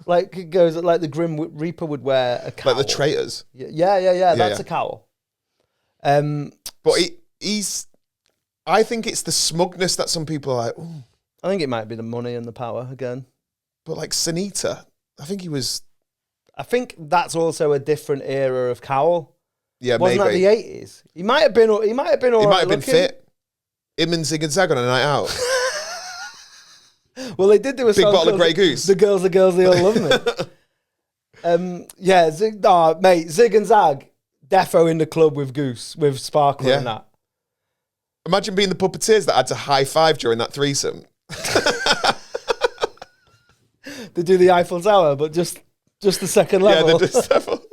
Like it goes like the Grim Reaper would wear a cowl. Like the traitors. Yeah. That's a cowl. But he's. I think it's the smugness that some people are like, ooh. I think it might be the money and the power again. But like Sunita, I think he was. I think that's also a different era of Cowell. Yeah, wasn't maybe. that the 80s? He might have been. He might have been all right. He might have been looking. fit. Him and Zig and Zag on a night out. Well, they did do a big song bottle of called Grey Goose. The girls, they all love me. Yeah, mate, Zig and Zag, defo in the club with Goose, with Sparkler and that. Imagine being the puppeteers that had to high five during that threesome. They do the Eiffel Tower, but just the second level. Yeah, they just level.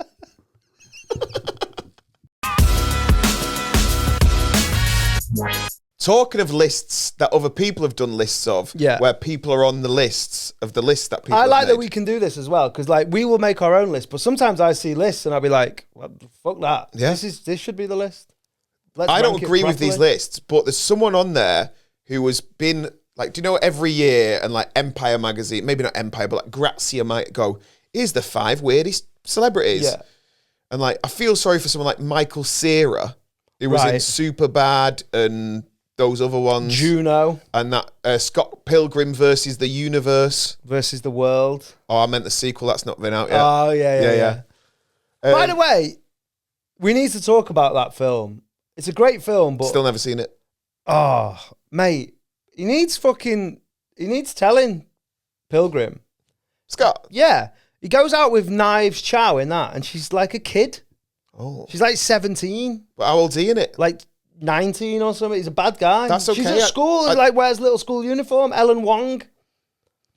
Talking of lists that other people have done lists of, where people are on the lists of the list that people I like have made. that we can do this as well, because like we will make our own list, but sometimes I see lists and I'll be like, well, fuck that. Yeah. This should be the list. I don't agree with these lists, but there's someone on there who has been like, do you know, every year and like Empire magazine, maybe not Empire, but like Grazia might go, here's the 5 weirdest celebrities. Yeah. And like, I feel sorry for someone like Michael Cera, who was in Superbad and those other ones. Juno. And that Scott Pilgrim versus the Universe. Versus the World. Oh, I meant the sequel. That's not been out yet. Oh, yeah. By the way, we need to talk about that film. It's a great film, but... Still never seen it. Oh, mate. He needs telling Pilgrim. Scott? Yeah. He goes out with Knives Chow in that, and she's like a kid. Oh. She's like 17. But how old's he in it? Like 19 or something. He's a bad guy. That's okay. She's at school, like wears little school uniform. Ellen Wong.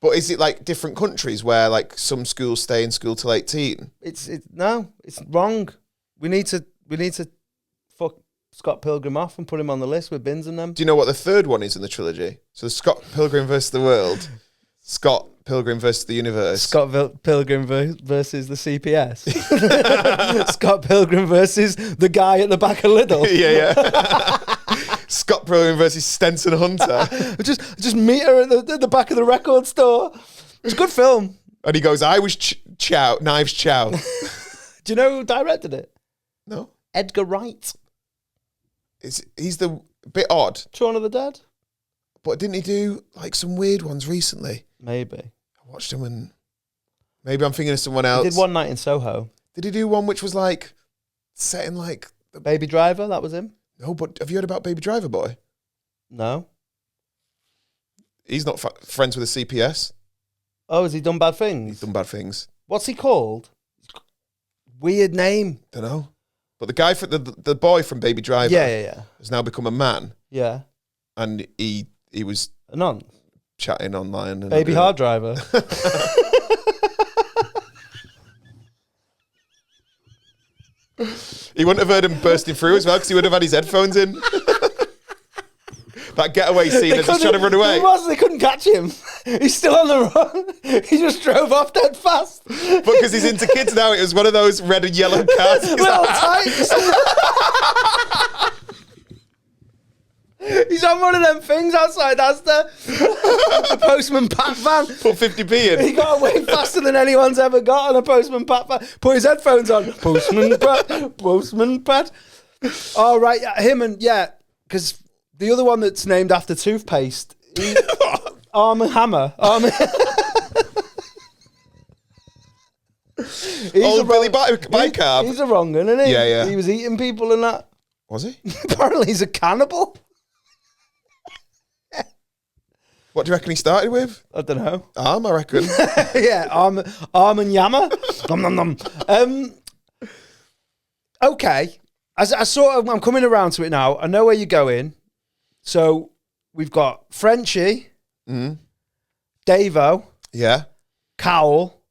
But is it like different countries where like some schools stay in school till 18? It's wrong. We need to fuck Scott Pilgrim off and put him on the list with Bins and them. Do you know what the third one is in the trilogy? So the Scott Pilgrim versus the World, Scott Pilgrim versus the Universe, Scott Pilgrim versus the CPS, Scott Pilgrim versus the guy at the back of Lidl. Yeah. Scott Pilgrim versus Stenson Hunter. just meet her at the back of the record store. It's a good film. And he goes, I was Knives Chow. Do you know who directed it? No. Edgar Wright. He's the bit odd. Shaun of the Dead. But didn't he do like some weird ones recently? Maybe. I watched him and maybe I'm thinking of someone else. He did One Night in Soho. Did he do one which was like set in like... Baby Driver, that was him. No, but have you heard about Baby Driver Boy? No. He's not friends with the CPS. Oh, has he done bad things? He's done bad things. What's he called? Weird name. Don't know. But the guy, the boy from Baby Driver, has now become a man. Yeah. And he was a nun chatting online. And Baby Hard Driver. He wouldn't have heard him bursting through as well because he would have had his headphones in. That getaway scene of just trying to run away. They couldn't catch him. He's still on the run. He just drove off dead fast. But because he's into kids now, it was one of those red and yellow cars. Little tights. He's on one of them things outside Asda. The Postman Pat van. Put 50p in. He got away faster than anyone's ever got on a Postman Pat van. Put his headphones on. Postman Pat. Postman Pat. Oh, right. Him and, because the other one that's named after toothpaste. Arm and Hammer. Billy Bicarb. He's a wrong one, isn't he? Yeah. He was eating people and that. Was he? Apparently he's a cannibal. What do you reckon he started with? I don't know. Arm, I reckon. Yeah, arm and yammer. Nom, nom, nom. Okay. I'm coming around to it now. I know where you're going. So we've got Frenchie, Davo, Cowell,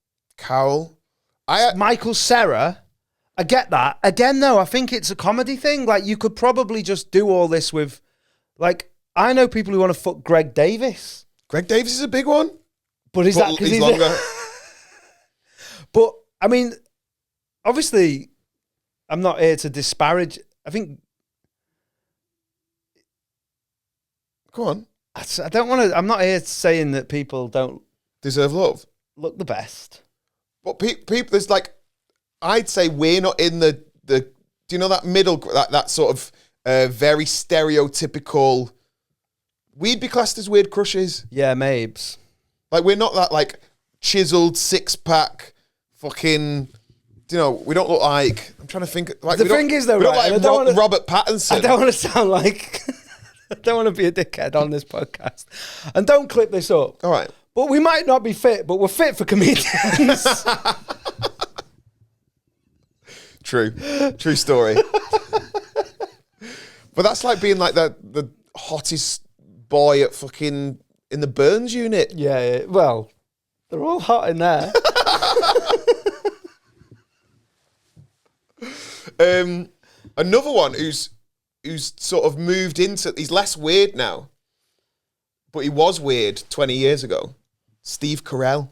Michael Cera. I get that. Again, though, I think it's a comedy thing. Like, you could probably just do all this with, like, I know people who want to fuck Greg Davis. Greg Davis is a big one. But is that because he's longer? But, I mean, obviously, I'm not here to disparage. I think... Go on. I don't want to... I'm not here saying that people don't... Deserve love. Look the best. But people, there's like... I'd say we're not in the do you know that middle, that sort of very stereotypical, we'd be classed as weird crushes. Yeah, mabes. Like, we're not that, like, chiseled, six-pack, fucking, you know, we don't look like, I'm trying to think, like, the thing is, though, we right, don't like Robert Pattinson. I don't want to sound like, I don't want to be a dickhead on this podcast. And don't clip this up. All right. But we might not be fit, but we're fit for comedians. True story. But that's like being like the hottest boy at fucking in the Burns unit. Yeah, well, they're all hot in there. Another one who's sort of moved into, he's less weird now, but he was weird 20 years ago. Steve Carell.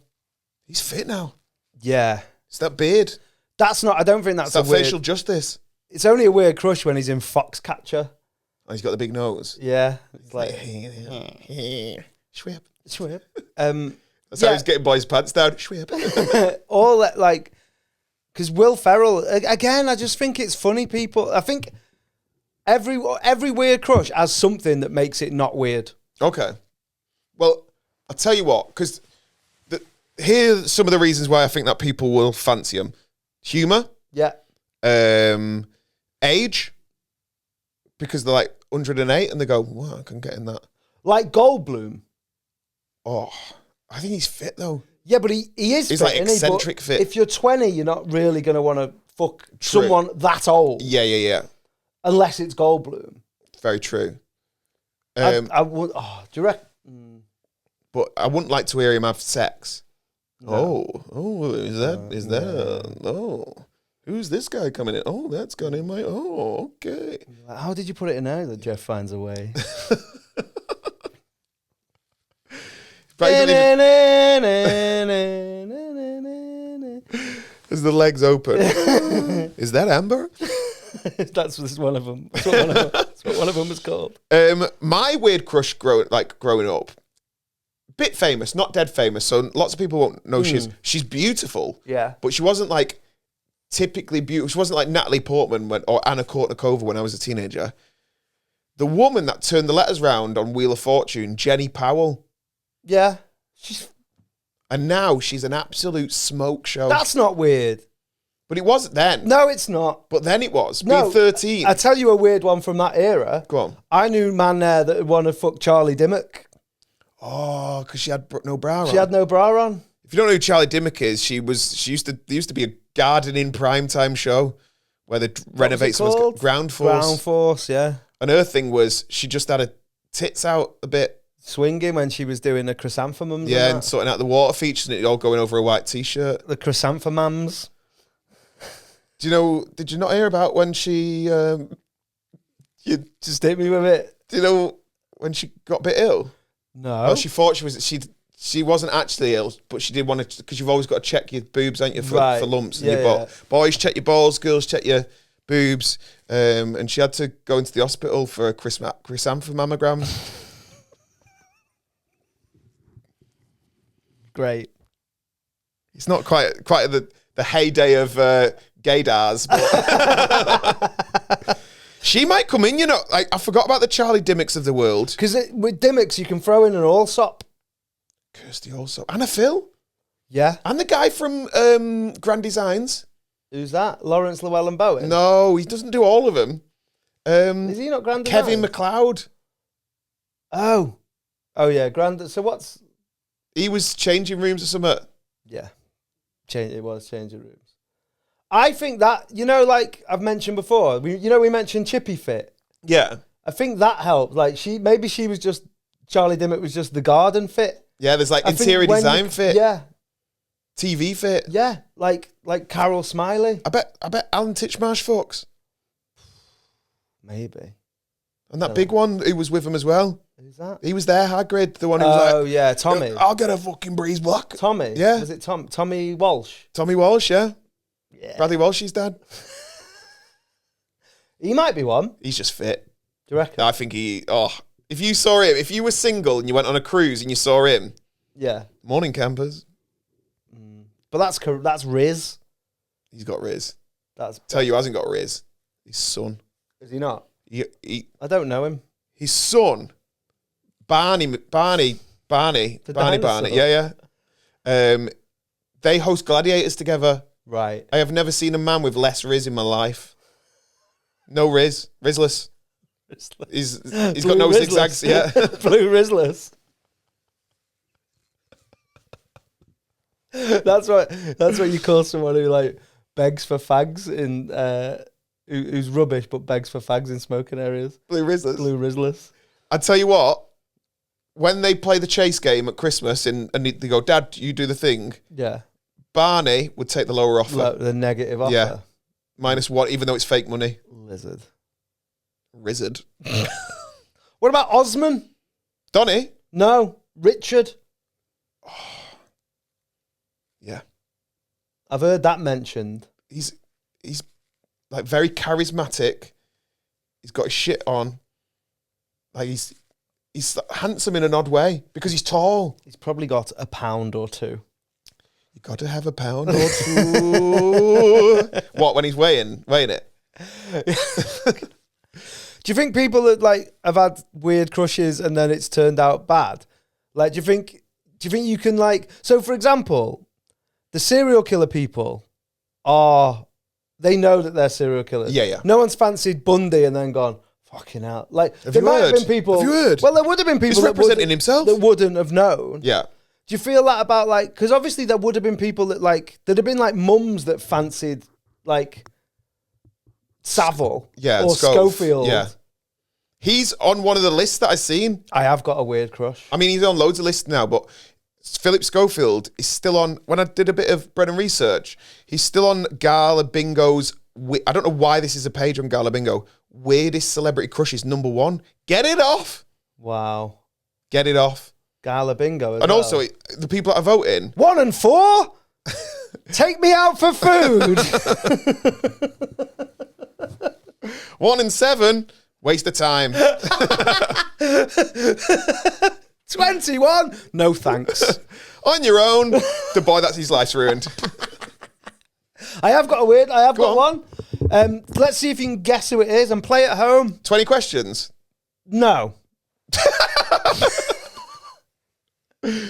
He's fit now. Yeah. It's that beard. That's not, I don't think that's that facial justice. It's only a weird crush when he's in Foxcatcher. Oh, he's got the big nose. Yeah. It's like... Schwip. Schwip. That's how he's getting boys' pants down. Schwip. All that, like... Because Will Ferrell... Again, I just think it's funny, people. I think every weird crush has something that makes it not weird. Okay. Well, I'll tell you what, because here are some of the reasons why I think that people will fancy him. Humour. Yeah. Age. Because they're like 108 and they go, wow, I can get in that. Like Goldblum. Oh, I think he's fit though. Yeah, but he is he's fit, like eccentric fit. If you're 20, you're not really going to want to fuck someone that old. Yeah. Unless it's Goldblum. Very true. I would... Oh, do you reckon... But I wouldn't like to hear him have sex. No. Oh, is that? Oh, who's this guy coming in? Oh, that's gone in my... Oh, okay. How did you put it in there that Jeff finds a way? As the legs open. Is that Amber? That's one of them. That's what one of them was called. My weird crush growing up, bit famous, not dead famous, so lots of people won't know she's beautiful. Yeah. But she wasn't like typically beautiful. She wasn't like Natalie Portman or Anna Kournikova when I was a teenager. The woman that turned the letters round on Wheel of Fortune, Jenny Powell. Yeah. And now she's an absolute smoke show. That's not weird. But it wasn't then. No, it's not. But then it was. No, being 13. I tell you a weird one from that era. Go on. I knew a man there that would want to fuck Charlie Dimmick. Oh, because she had no bra on. She had no bra on. If you don't know who Charlie Dimmick is, there used to be a gardening primetime show where they renovate someone's Ground Force. Ground Force, yeah. And her thing was she just had her tits out a bit. Swinging when she was doing the chrysanthemums. Yeah, and sorting out the water features and it all going over a white t-shirt. The chrysanthemums. Did you not hear about when she... You just hit me with it. Do you know when she got a bit ill? No. Well, she thought she wasn't actually ill, but she did want to, because you've always got to check your boobs, ain't you, for lumps. And boys check your balls, girls check your boobs. And she had to go into the hospital for a chrysanthemum mammogram. Great. It's not quite the heyday of gaydars, but she might come in, Like, I forgot about the Charlie Dimmicks of the world. Because with Dimmicks, you can throw in an Allsop. Kirsty Allsop. Anna Phil. Yeah. And the guy from Grand Designs. Who's that? Lawrence Llewellyn-Bowen? No, he doesn't do all of them. Is he not Grand Designs? Kevin McLeod. Oh, yeah, Grand... So what's... He was changing rooms or something. Yeah. It was changing rooms. I think that, like I've mentioned before, we mentioned Chippy Fit. Yeah. I think that helped. Like, maybe she was just, Charlie Dimmick was just the garden fit. Yeah, there's like interior design fit. Yeah. TV fit. Yeah, like Carol Smiley. I bet Alan Titchmarsh fucks. Maybe. And that big one, who was with him as well. Who's that? He was there, Hagrid, the one who was like... Oh, yeah, Tommy. I'll get a fucking breeze block. Tommy? Yeah. Was it Tommy Walsh? Tommy Walsh, yeah. Yeah. Bradley Walsh's dad. He might be one. He's just fit. Do you reckon? I think if you saw him, if you were single and you went on a cruise and you saw him... Yeah. Morning, campers. But that's Riz. He's got Riz. Tell you, hasn't got Riz. His son. Is he not? I don't know him. His son, Barney. Yeah. They host Gladiators together. Right. I have never seen a man with less Riz in my life. No Riz. Rizless. He's got no zigzags. Yeah. Blue Rizless. That's what you call someone who like begs for fags in who's rubbish but begs for fags in smoking areas. Blue Rizless. Blue Rizless. I tell you what, when they play the chase game at Christmas and they go, Dad, you do the thing. Yeah. Barney would take the lower offer. The negative offer. Yeah. -1, even though it's fake money. Lizard. What about Osman? Donny? No. Richard? Yeah. I've heard that mentioned. He's like very charismatic. He's got his shit on. Like he's handsome in an odd way because he's tall. He's probably got a pound or two. You got to have a pound or two. What, when he's weighing it? Do you think people that like have had weird crushes and then it's turned out bad? Like, do you think you can like? So, for example, the serial killer people they know that they're serial killers. Yeah. No one's fancied Bundy and then gone, fucking hell. Like, there might have been people. Have you heard? Well, there would have been people He's representing himself. that wouldn't have known. Yeah. Do you feel that about like? Because obviously there would have been people that like there'd have been like mums that fancied like Savile or Schofield. Yeah. He's on one of the lists that I've seen. I have got a weird crush. I mean, he's on loads of lists now, but Philip Schofield is still on. When I did a bit of Brennan research, he's still on Gala Bingo's. I don't know why this is a page on Gala Bingo. Weirdest celebrity crushes #1. Get it off. Wow. Get it off. Gala Bingo. And also, the people that are voting. 1 and 4? Take me out for food. 1 and 7. Waste of time. 21? No thanks. On your own. The boy, that's his life's ruined. I have got one. Let's see if you can guess who it is and play at home. 20 questions. No.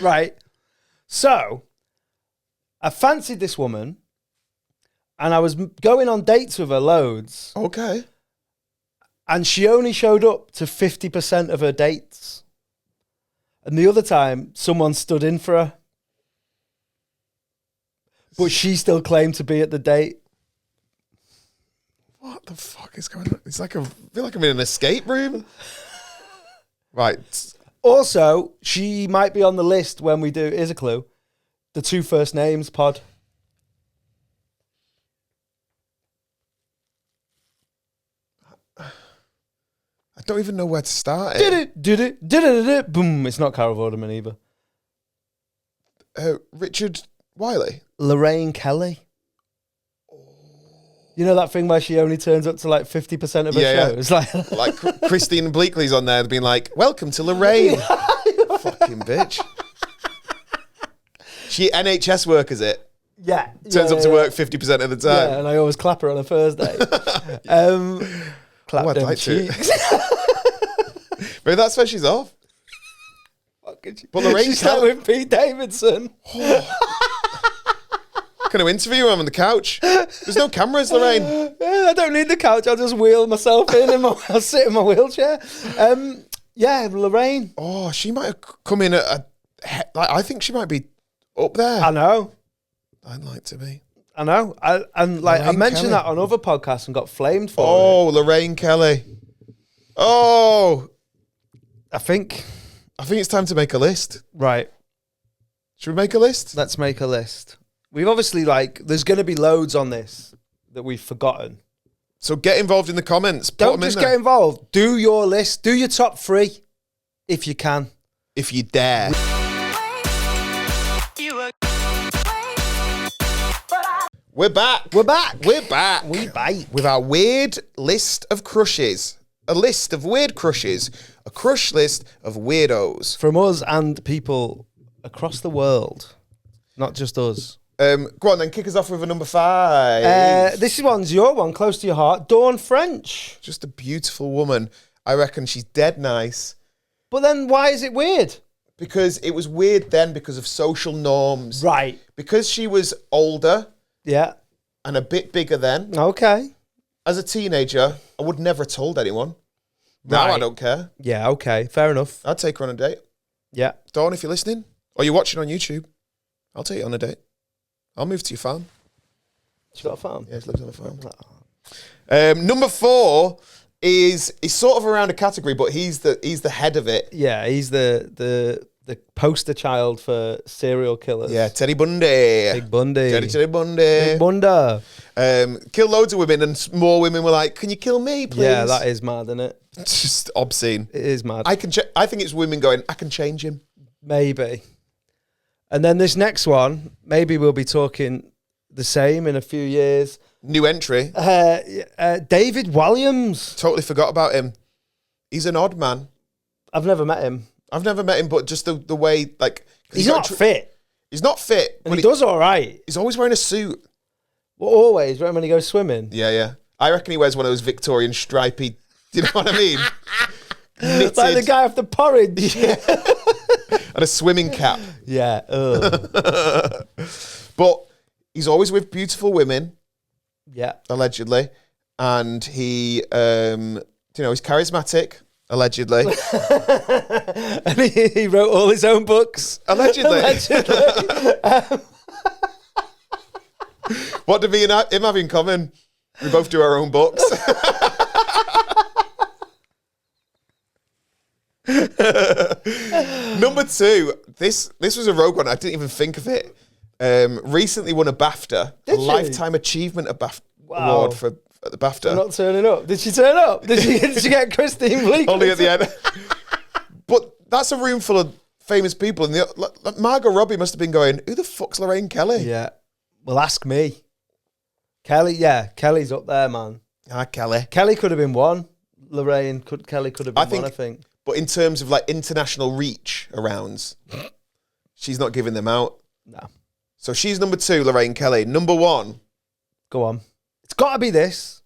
Right. So, I fancied this woman and I was going on dates with her loads. Okay. And she only showed up to 50% of her dates. And the other time, someone stood in for her. But she still claimed to be at the date. What the fuck is going on? It's like I feel like I'm in an escape room. Right. Also, she might be on the list when we do, here's a clue, the 2 first names pod. I don't even know where to start it. Boom. It's not Carol Vorderman either. Richard Wiley. Lorraine Kelly. You know that thing where she only turns up to like 50% of her shows? Like Christine Bleakley's on there being like, welcome to Lorraine. Fucking bitch. She NHS workers it. Yeah. Turns up to work 50% of the time. Yeah, and I always clap her on a Thursday. Clap I'd them like cheeks. Maybe that's where she's off. But Lorraine She's like with Pete Davidson. Going to interview him on the couch. There's no cameras, Lorraine. I don't need the couch. I'll just wheel myself in and I'll sit in my wheelchair. Yeah, Lorraine. Oh, she might have come in I think she might be up there. I know. I'd like to be. I know. I mentioned Kelly. that on other podcasts and got flamed for it. Oh, Lorraine Kelly. Oh. I think it's time to make a list. Right. Should we make a list? Let's make a list. We've obviously there's going to be loads on this that we've forgotten. So get involved in the comments. Don't just get involved. Do your list. Do your top 3 if you can. If you dare. We're back. We're back. We're back. We bite. With our weird list of crushes. A list of weird crushes. A crush list of weirdos. From us and people across the world. Not just us. Go on then, kick us off with a number 5. This one's your one, close to your heart. Dawn French. Just a beautiful woman. I reckon she's dead nice. But then why is it weird? Because it was weird then because of social norms. Right. Because she was older. Yeah. And a bit bigger then. Okay. As a teenager, I would never have told anyone. Now I don't care. Yeah, okay. Fair enough. I'd take her on a date. Yeah. Dawn, if you're listening, or you're watching on YouTube, I'll take you on a date. I'll move to your farm. She got a farm? Yeah, she lives on a farm. Number 4 is sort of around a category, but he's the head of it. Yeah, he's the poster child for serial killers. Yeah, Teddy Bundy. Big Bundy. Teddy Bundy. Big Bunda. Killed loads of women, and more women were like, "Can you kill me, please?" Yeah, that is mad, isn't it? It's just obscene. It is mad. I think it's women going, "I can change him." Maybe. And then this next one, maybe we'll be talking the same in a few years. New entry. David Williams. Totally forgot about him. He's an odd man. I've never met him. I've never met him, but just the way, like... He's not fit. He's not fit. And he does all right. He's always wearing a suit. Well, always, right, when he goes swimming. Yeah. I reckon he wears one of those Victorian stripy... Do you know what I mean? Knitted. Like the guy off the porridge. Yeah. And a swimming cap. Yeah. But he's always with beautiful women. Yeah. Allegedly. And he, he's charismatic. Allegedly. And he wrote all his own books. Allegedly. What do me and him have in common? We both do our own books. Number 2. This was a rogue one. I didn't even think of it. Recently won a BAFTA, Lifetime Achievement Award for the BAFTA. I'm not turning up. Did she turn up? Did she get Christine Bleak? Only at the end. But that's a room full of famous people. And Margot Robbie must have been going, who the fuck's Lorraine Kelly? Yeah. Well, ask me. Kelly's up there, man. Kelly. Kelly could have been one. Kelly could have been one, I think. But in terms of like international reach arounds, she's not giving them out. No. So she's number 2, Lorraine Kelly. Number 1. Go on. It's got to be this.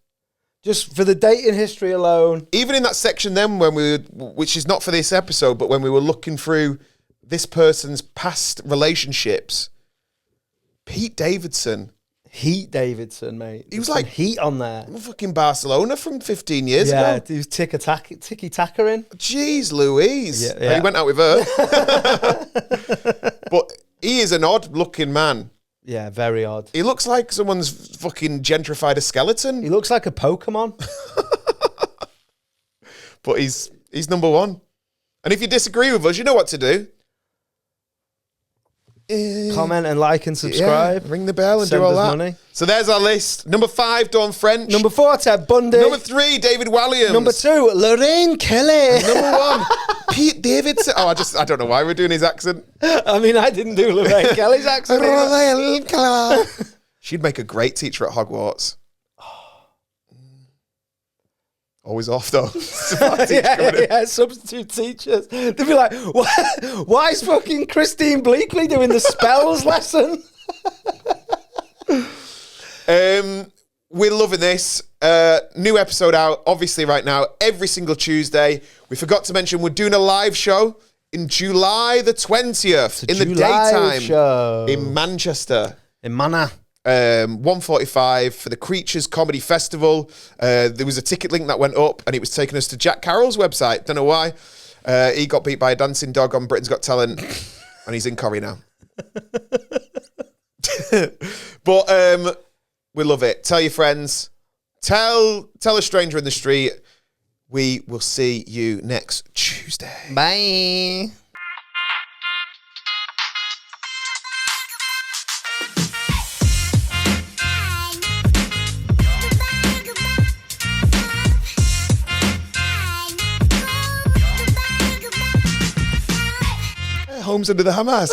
Just for the dating history alone. Even in that section then, which is not for this episode, but when we were looking through this person's past relationships, Pete Davidson. Heat Davidson, mate. He was like heat on there. Fucking Barcelona from 15 years ago. Yeah, he was ticky-tackering. Jeez Louise. Yeah. He went out with her. But he is an odd-looking man. Yeah, very odd. He looks like someone's fucking gentrified a skeleton. He looks like a Pokemon. But he's number 1. And if you disagree with us, you know what to do. Comment and like and subscribe. Yeah, ring the bell and Send do all us that. money. So there's our list. Number 5, Dawn French. Number 4, Ted Bundy. Number 3, David Williams. Number 2, Lorraine Kelly. Number 1, Pete Davidson. Oh, I don't know why we're doing his accent. I mean, I didn't do Lorraine Kelly's accent. She'd make a great teacher at Hogwarts. Always off though. Substitute teachers. They'd be like, why is fucking Christine Bleakley doing the spells lesson? We're loving this. New episode out, obviously right now, every single Tuesday. We forgot to mention we're doing a live show in July the 20th in the daytime show. In Manchester. In Manor. 1:45 for the Creatures Comedy Festival. There was a ticket link that went up and it was taking us to Jack Carroll's website. Don't know why. He got beat by a dancing dog on Britain's Got Talent and he's in Corrie now. But we love it. Tell your friends. Tell a stranger in the street. We will see you next Tuesday. Bye. Homes under the Hamas.